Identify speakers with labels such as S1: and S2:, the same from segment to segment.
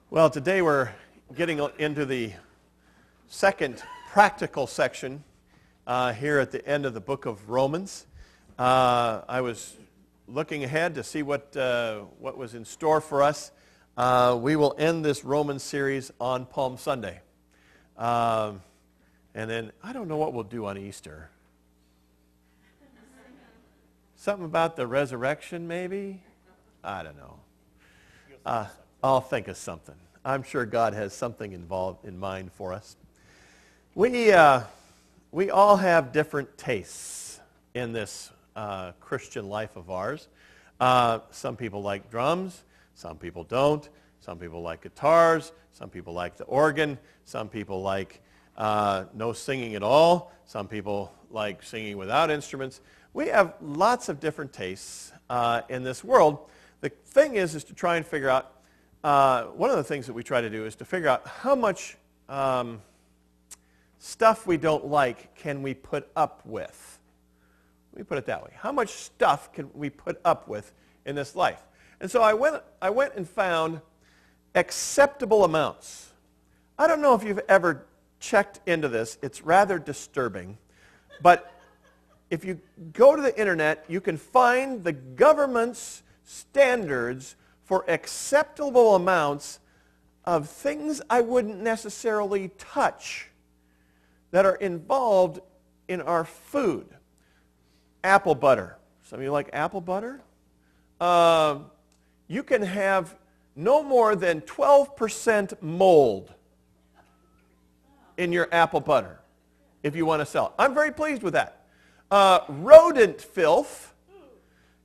S1: Well, today we're getting into the second practical section here at the end of the book of Romans. I was looking ahead to see what was in store for us. We will end this Romans series on Palm Sunday. And then I don't know what we'll do on Easter. Something about the resurrection, maybe? I don't know. I'll think of something. I'm sure God has something involved in mind for us. We all have different tastes in this Christian life of ours. Some people like drums. Some people don't. Some people like guitars. Some people like the organ. Some people like no singing at all. Some people like singing without instruments. We have lots of different tastes in this world. The thing is to try and figure out, one of the things that we try to do is to figure out how much stuff we don't like can we put up with. Let me put it that way. How much stuff can we put up with in this life? And so I went and found acceptable amounts. I don't know if you've ever checked into this. It's rather disturbing. But if you go to the internet, you can find the government's standards for acceptable amounts of things I wouldn't necessarily touch that are involved in our food. Apple butter. Some of you like apple butter? You can have no more than 12% mold in your apple butter if you want to sell it. I'm very pleased with that. Rodent filth.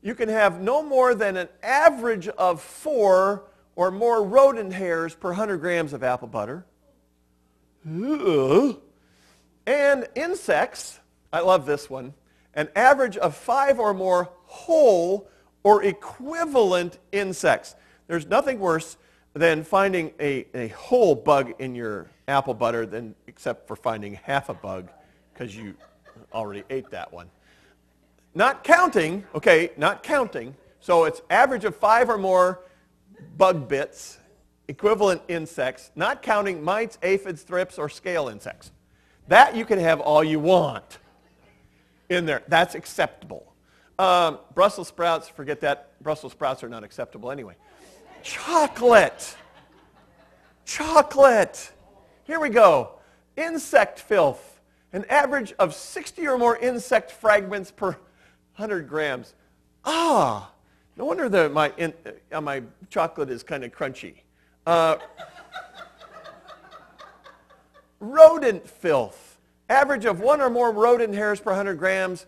S1: You can have no more than an average of 4 or more rodent hairs per 100 grams of apple butter. Ugh. And insects, I love this one, an average of 5 or more whole or equivalent insects. There's nothing worse than finding a whole bug in your apple butter except for finding half a bug because you already ate that one. Not counting, so it's average of 5 or more bug bits, equivalent insects, not counting mites, aphids, thrips, or scale insects. That you can have all you want in there. That's acceptable. Brussels sprouts, forget that. Brussels sprouts are not acceptable anyway. Chocolate. Here we go. Insect filth. An average of 60 or more insect fragments per 100 grams. No wonder that my chocolate is kind of crunchy. Rodent filth. Average of 1 or more rodent hairs per 100 grams,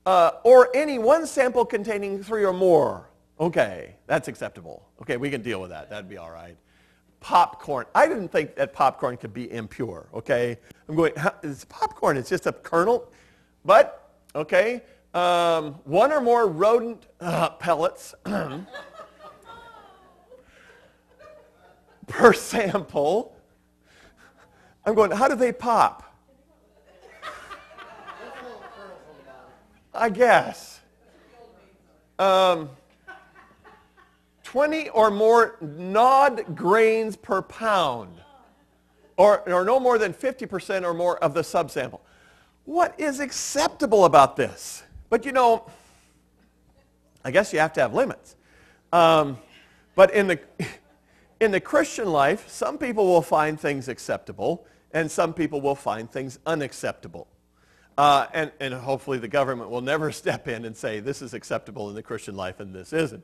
S1: or any one sample containing 3 or more. Okay, that's acceptable. Okay, we can deal with that. That'd be all right. Popcorn. I didn't think that popcorn could be impure, okay? I'm going, it's popcorn. It's just a kernel. But, okay, 1 or more rodent pellets per sample. I'm going, how do they pop? I guess. 20 or more gnawed grains per pound, or no more than 50% or more of the subsample. What is acceptable about this? But I guess you have to have limits. But in the Christian life, some people will find things acceptable, and some people will find things unacceptable. And hopefully the government will never step in and say this is acceptable in the Christian life and this isn't.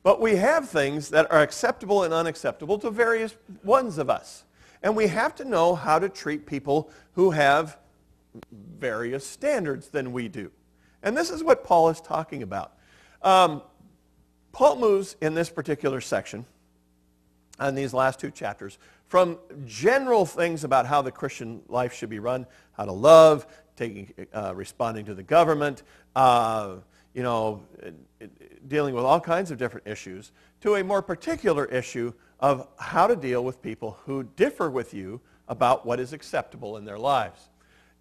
S1: But we have things that are acceptable and unacceptable to various ones of us. And we have to know how to treat people who have various standards than we do. And this is what Paul is talking about. Paul moves in this particular section, on these last 2 chapters, from general things about how the Christian life should be run, how to love, responding to the government, dealing with all kinds of different issues, to a more particular issue of how to deal with people who differ with you about what is acceptable in their lives.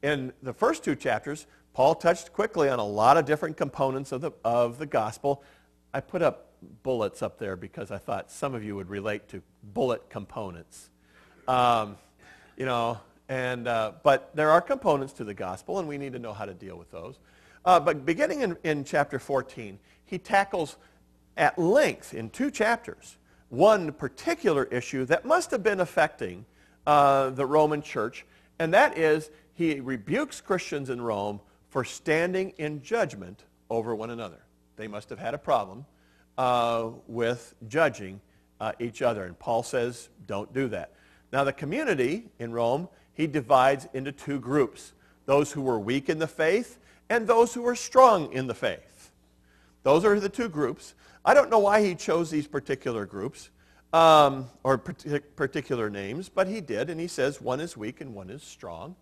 S1: In the first 2 chapters, Paul touched quickly on a lot of different components of the gospel. I put up bullets up there because I thought some of you would relate to bullet components. But there are components to the gospel, and we need to know how to deal with those. But beginning in chapter 14, he tackles at length in 2 chapters one particular issue that must have been affecting the Roman church, and that is he rebukes Christians in Rome for standing in judgment over one another. They must have had a problem with judging each other, and Paul says, don't do that. Now the community in Rome, he divides into 2 groups, those who were weak in the faith and those who were strong in the faith. Those are the 2 groups. I don't know why he chose these particular groups or particular names, but he did, and he says one is weak and one is strong.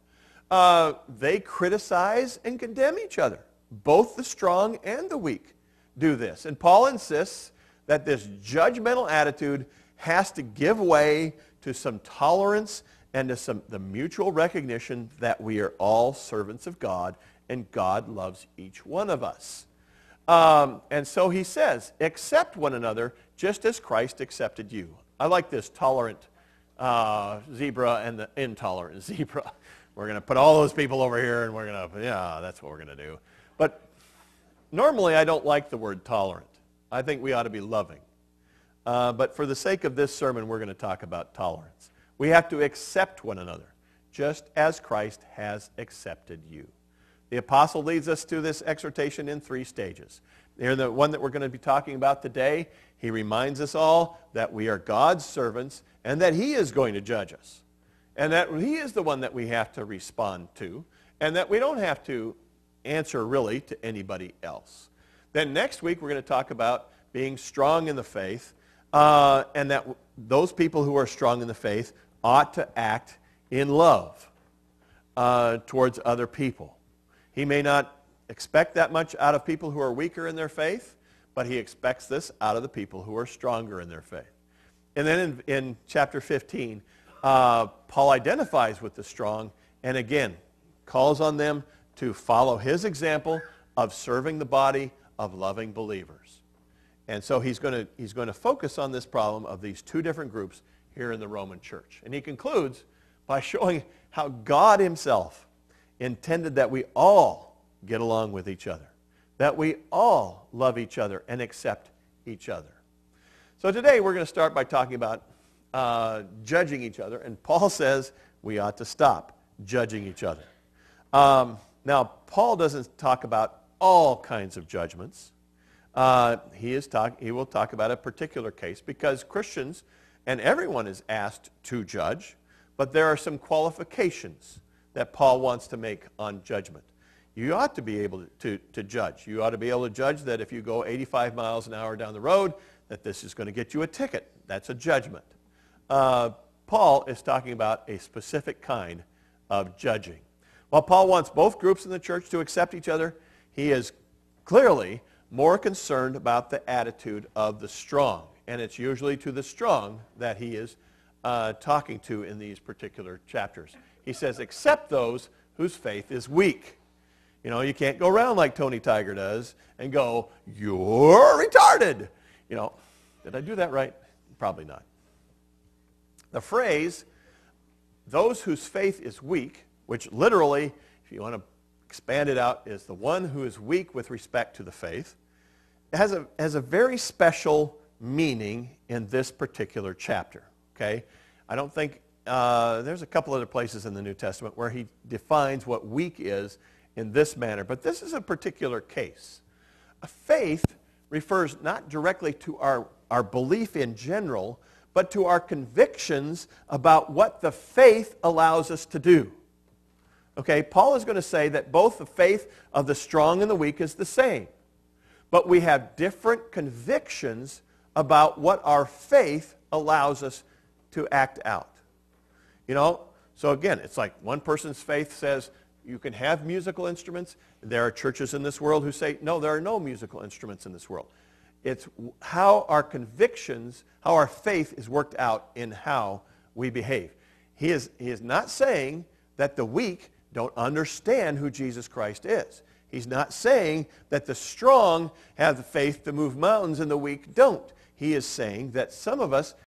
S1: They criticize and condemn each other. Both the strong and the weak do this. And Paul insists that this judgmental attitude has to give way to some tolerance and to the mutual recognition that we are all servants of God and God loves each one of us. And so he says, accept one another just as Christ accepted you. I like this tolerant zebra and the intolerant zebra. We're going to put all those people over here and that's what we're going to do. But normally I don't like the word tolerant. I think we ought to be loving. But for the sake of this sermon, we're going to talk about tolerance. We have to accept one another, just as Christ has accepted you. The apostle leads us to this exhortation in 3 stages. The one that we're going to be talking about today, he reminds us all that we are God's servants and that he is going to judge us. And that he is the one that we have to respond to, and that we don't have to answer really to anybody else. Then next week we're going to talk about being strong in the faith, and that those people who are strong in the faith ought to act in love towards other people. He may not expect that much out of people who are weaker in their faith, but he expects this out of the people who are stronger in their faith. And then in chapter 15, Paul identifies with the strong and again calls on them to follow his example of serving the body, of loving believers. And so he's going to focus on this problem of these 2 different groups here in the Roman church. And he concludes by showing how God himself intended that we all get along with each other, that we all love each other and accept each other. So today we're going to start by talking about judging each other, and Paul says we ought to stop judging each other. Now, Paul doesn't talk about all kinds of judgments. He will talk about a particular case because Christians and everyone is asked to judge, but there are some qualifications that Paul wants to make on judgment. You ought to be able to judge. You ought to be able to judge that if you go 85 miles an hour down the road, that this is going to get you a ticket. That's a judgment. Paul is talking about a specific kind of judging. While Paul wants both groups in the church to accept each other, he is clearly more concerned about the attitude of the strong. And it's usually to the strong that he is talking to in these particular chapters. He says, accept those whose faith is weak. You know, you can't go around like Tony Tiger does and go, you're retarded. You know, did I do that right? Probably not. The phrase, those whose faith is weak, which literally, if you want to expand it out, is the one who is weak with respect to the faith, has a very special meaning in this particular chapter. Okay? I don't think, there's a couple other places in the New Testament where he defines what weak is in this manner, but this is a particular case. A faith refers not directly to our belief in general, but to our convictions about what the faith allows us to do. Okay, Paul is going to say that both the faith of the strong and the weak is the same, but we have different convictions about what our faith allows us to act out. You know, so again, it's like one person's faith says you can have musical instruments. There are churches in this world who say, no, there are no musical instruments in this world. It's how our convictions, how our faith is worked out in how we behave. He is not saying that the weak don't understand who Jesus Christ is. He's not saying that the strong have the faith to move mountains and the weak don't. He is saying that some of us